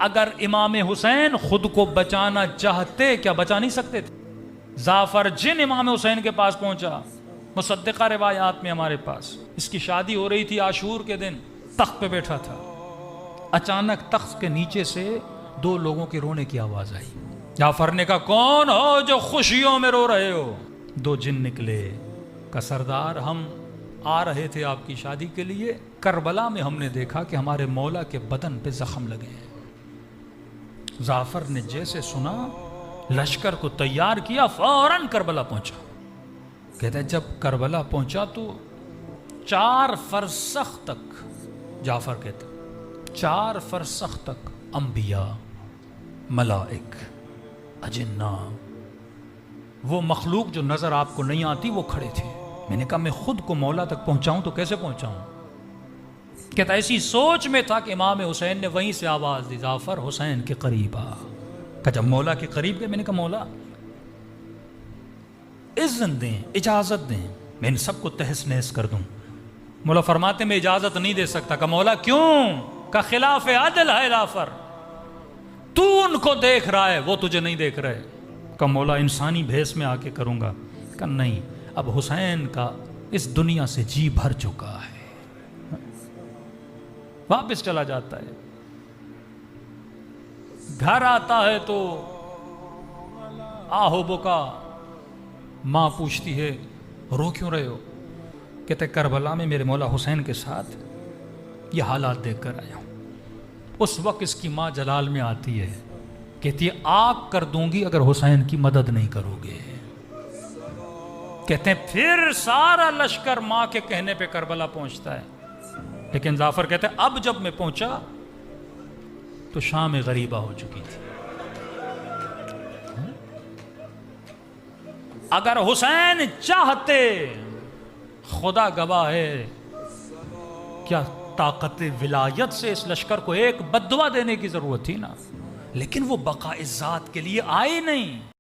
اگر امام حسین خود کو بچانا چاہتے کیا بچا نہیں سکتے تھے؟ جعفر جن امام حسین کے پاس پہنچا، مصدقہ روایات میں ہمارے پاس، اس کی شادی ہو رہی تھی عاشور کے دن، تخت پہ بیٹھا تھا، اچانک تخت کے نیچے سے دو لوگوں کے رونے کی آواز آئی۔ جعفر نے کہا کون ہو جو خوشیوں میں رو رہے ہو؟ دو جن نکلے، کہا سردار ہم آ رہے تھے آپ کی شادی کے لیے، کربلا میں ہم نے دیکھا کہ ہمارے مولا کے بدن پہ زخم لگے ہیں۔ جعفر نے جیسے سنا لشکر کو تیار کیا، فوراً کربلا پہنچا۔ کہتا ہے جب کربلا پہنچا تو 4 فرسخ تک، جعفر کہتا 4 فرسخ تک انبیاء، ملائک، اجنہ، وہ مخلوق جو نظر آپ کو نہیں آتی وہ کھڑے تھے۔ میں نے کہا میں خود کو مولا تک پہنچاؤں تو کیسے پہنچاؤں؟ کہتا ایسی سوچ میں تھا کہ امام حسین نے وہیں سے آواز دی جعفر حسین کے قریب آ۔ کہ جب مولا کے قریب گئے میں نے کہا مولا اذن دیں، اجازت دیں، میں ان سب کو تہس نہس کر دوں۔ مولا فرماتے میں اجازت نہیں دے سکتا۔ کہ مولا کیوں؟ کہ خلاف عدل ہے جعفر، تو ان کو دیکھ رہا ہے وہ تجھے نہیں دیکھ رہے۔ کہ مولا انسانی بھیس میں آ کے کروں گا۔ کہ نہیں، اب حسین کا اس دنیا سے جی بھر چکا ہے۔ واپس چلا جاتا ہے، گھر آتا ہے تو آہو بکا، ماں پوچھتی ہے رو کیوں رہے ہو؟ کہتے کربلا میں میرے مولا حسین کے ساتھ یہ حالات دیکھ کر آیا ہوں۔ اس وقت اس کی ماں جلال میں آتی ہے، کہتی ہے آگ کر دوں گی اگر حسین کی مدد نہیں کرو گے۔ کہتے ہیں پھر سارا لشکر ماں کے کہنے پہ کربلا پہنچتا ہے، لیکن جعفر کہتے ہیں اب جب میں پہنچا تو شام غریبہ ہو چکی تھی۔ اگر حسین چاہتے، خدا گواہ ہے، کیا طاقت ولایت سے اس لشکر کو ایک بددعا دینے کی ضرورت تھی نا، لیکن وہ بقاء ذات کے لیے آئے نہیں۔